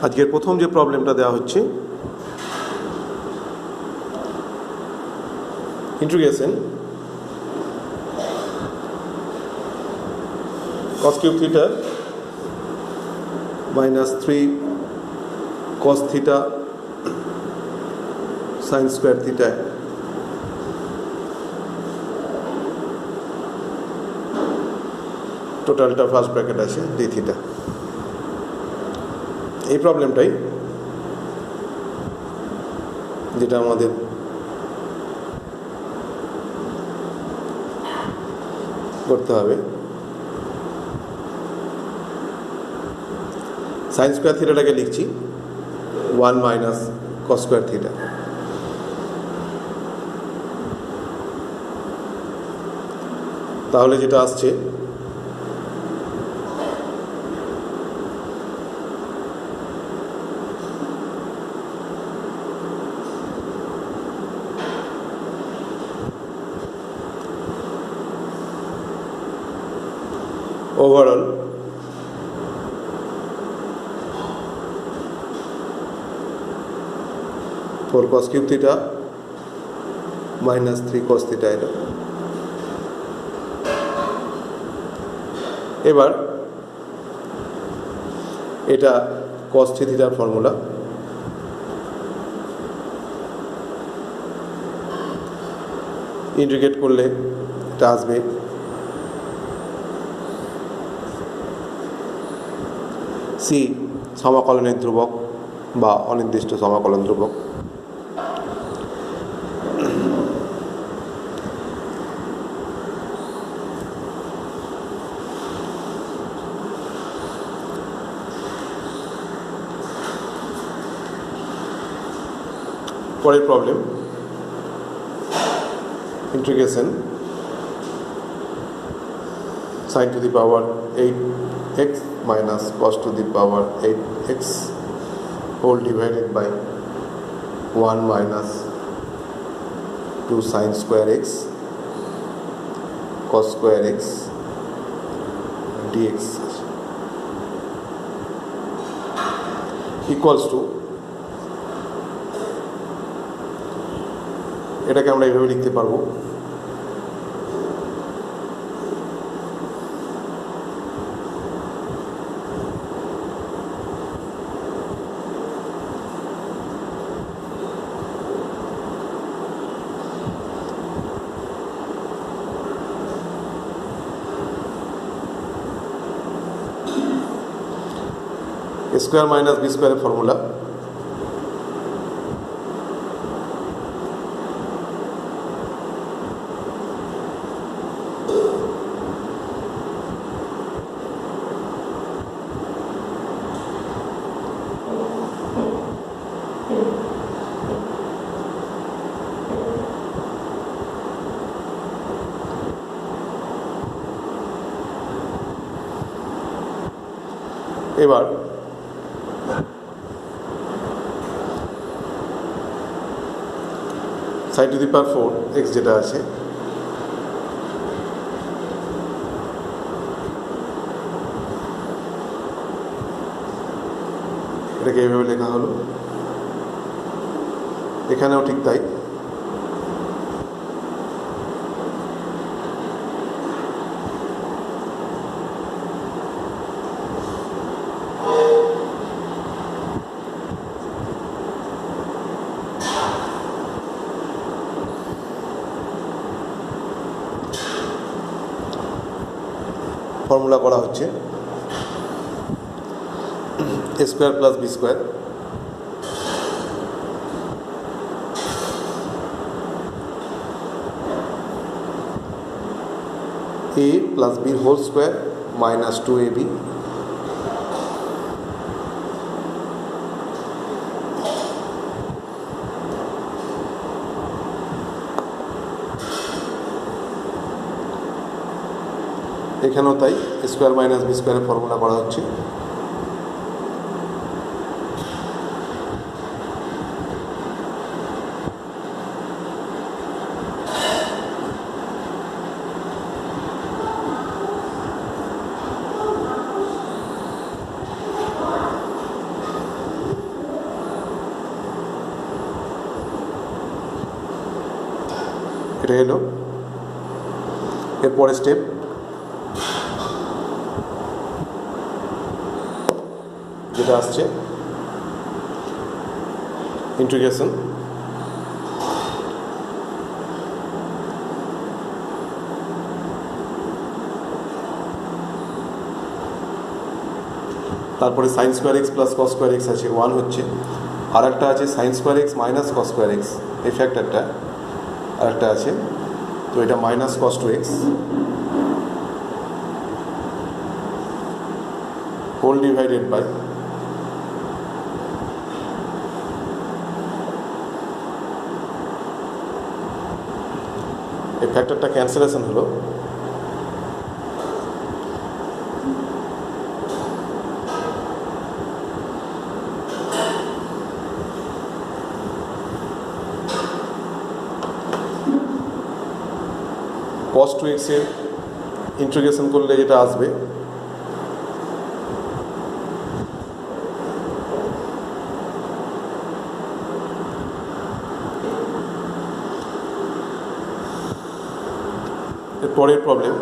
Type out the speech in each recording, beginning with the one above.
আজকের প্রথম যে প্রবলেমটা দেওয়া হচ্ছে, integration cos cube theta minus 3 cos theta sine square theta টোটালটা ফার্স্ট ব্র্যাকেট আছে ডি থিটা। এই প্রবলেমটাই যেটা আমাদের করতে হবে। সাইন স্কোয়ার থিটাটাকে লিখছি 1 মাইনাস কস স্কোয়ার থিটা। তাহলে যেটা আসছে overall four cos cube theta minus 3 cos theta. এবার এটা কস থিটার ফর্মুলা, ইন্টিগ্রেট করলে এটা আসবে সি সমাকলনের ধ্রুবক বা অনির্দিষ্ট সমাকলন ধ্রুবক। পরের problem, integration sin to the power 8x minus cos to the power 8x whole divided by 1 minus 2 sin square x cos square x dx equals to, এটাকে আমরা এইভাবে লিখতে পারবো স্কোয়ার মাইনাস বি স্কোয়ারের ফর্মুলা, এবার sin to the power 4 x যেটা আছে এটাকে এইভাবে লেখা হলো, এখানেও ঠিক তাই। ফর্মুলা করা হচ্ছে A square plus B square A plus B whole square minus 2ab এখানেও তাই, স্কোয়ার মাইনাস বি স্কোয়ারের ফর্মুলা করা হচ্ছে। এটা হলো এরপরে স্টেপ। যেটা আসছে ইন্টিগ্রেশন, তারপরে sine square x plus cos square x আছে 1 হচ্ছে, আর একটা আছে sine square x minus cos square x, এই ফ্যাক্টরটা আর একটা আছে, তো এটা minus cos two x whole divided by এই ফ্যাক্টরটা ক্যান্সেলেশন হলো, cos 2x এর ইন্টিগ্রেশন করলে যেটা আসবে এর পরের প্রবলেম।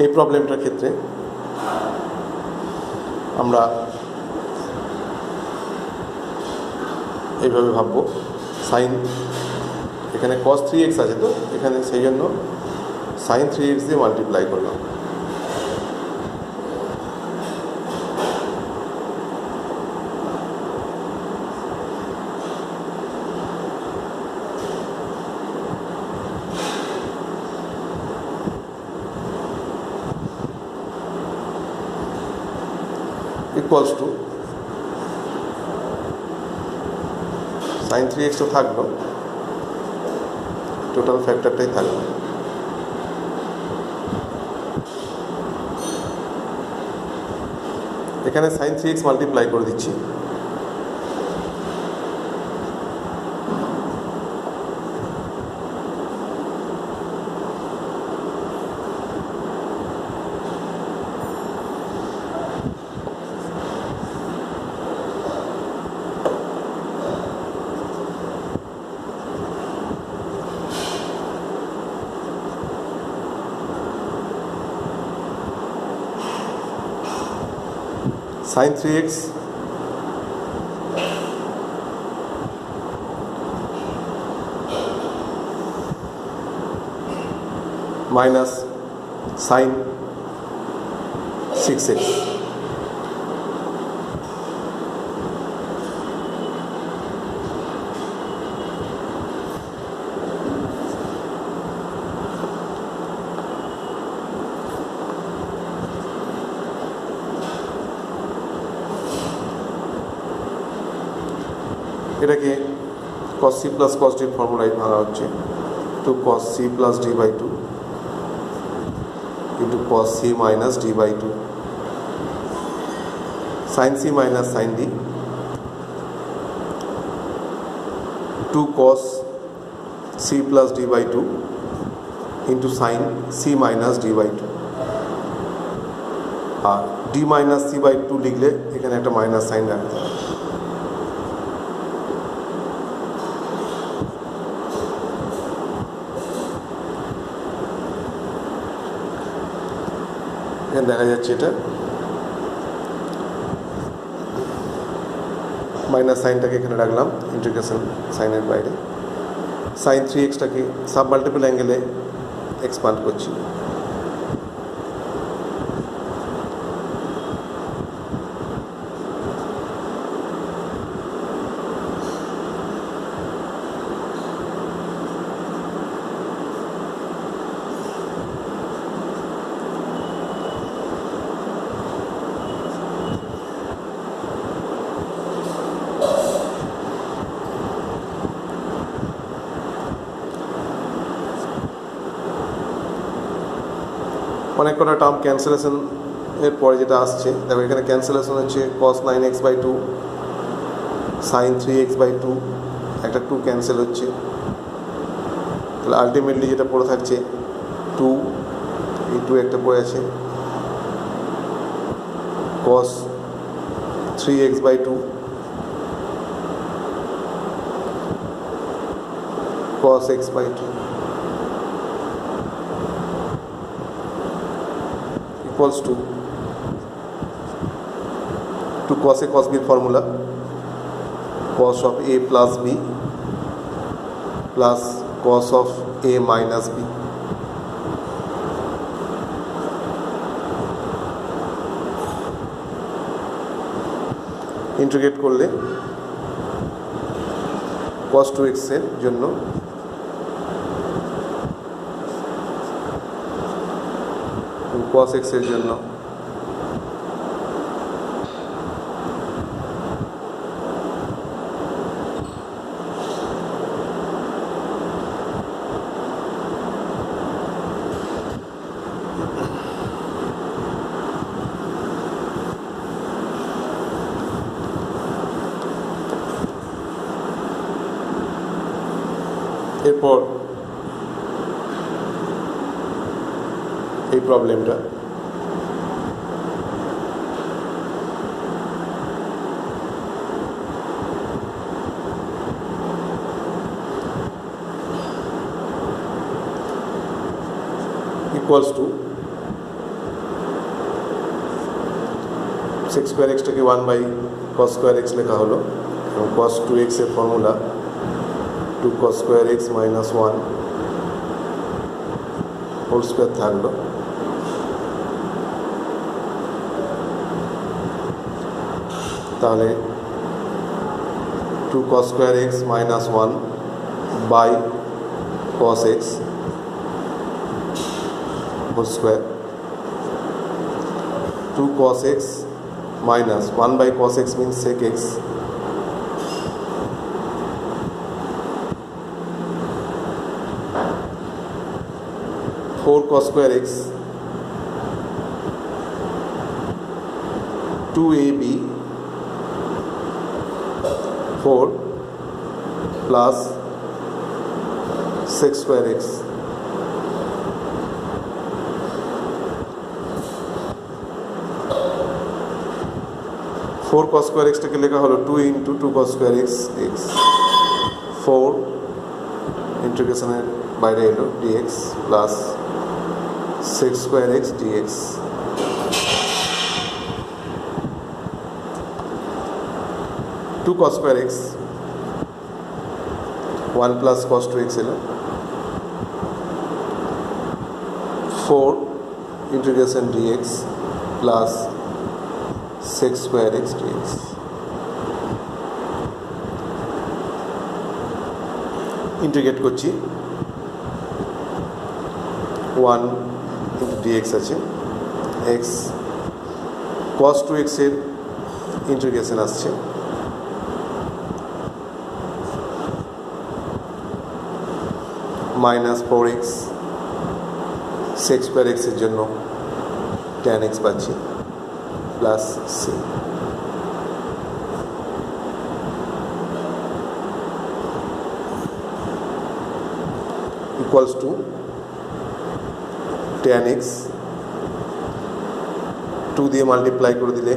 এই প্রবলেমটার ক্ষেত্রে আমরা এইভাবে ভাববো, সাইন এখানে cos 3x আছে, তো এখানে সেই জন্য সাইন 3x দিয়ে মাল্টিপ্লাই করলাম, ইকুয়ালস টু সাইন 3x তো থাকলো, টোটাল ফ্যাক্টরটাই থাকলো, এখানে সাইন 3x মাল্টিপ্লাই করে দিচ্ছি, sign 3x minus sine 6x, এটাকে cos c plus cos d ফর্মুলায় ভাঙা হচ্ছে, তো cos c plus d by 2 into cos c minus d by 2 sin c minus sin d 2 cos c plus d by 2 into sin c minus d by 2, আর d minus c by 2 লিখলে এখানে একটা minus sine রাখতে হবে। এখানে দেখা যাচ্ছে এটা মাইনাস সাইনটাকে এখানে রাখলাম ইন্টিগ্রেশন সাইনের বাইরে, সাইন 3xটাকে সাব মাল্টিপল অ্যাঙ্গেলে এক্সপান্ড করছি, অনেক কটা টার্ম ক্যান্সেলেশন এর পরে যেটা আসছে দেখো এখানে ক্যান্সেলেশন হচ্ছে cos 9x/2 sin 3x/2 একটা 2 ক্যান্সেল হচ্ছে তাহলে আলটিমেটলি যেটা পড়ে থাকছে 2 এই 2 একটা পড়ে আছে cos 3x/2 cos x/2 equals to cos a cos b formula cos of a plus b plus cos of a minus b integrate করলে cos 2x এর জন্য cos x এর জন্য এরপর এই প্রবলেমটা ইকুয়ালস টু sec স্কোয়ার এক্সটাকে 1/cos square x লেখা হলো এবং cos 2x এর formula 2 cos square x minus 1 whole square থাকলো তাহলে 2 cos square x minus 1 by cos x whole square 2 cos x minus 1 by cos x means sec x 4 cos square x 2ab 4 plus sec square x 4 cos square x টাকে লেখা হলো 2 into 2 cos square x x 4 ইন্টিগ্রেশনের বাইরে এলো dx plus sec square x dx 2 cos square x 1 plus cos 2x এলো 4 integration dx plus sec square x dx integrate করছি 1 into dx আছে x cos 2x এর ইন্টিগ্রেশন আসছে minus 4x sec square x এর জন্য tan x পাচ্ছি plus c equals to tan x 2 দিয়ে multiply করে দিলে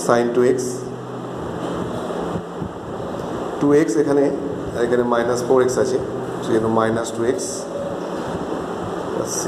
sin 2x 2x এখানে মাইনাস 4x আছে সেজন্য মাইনাস 2x প্লাস c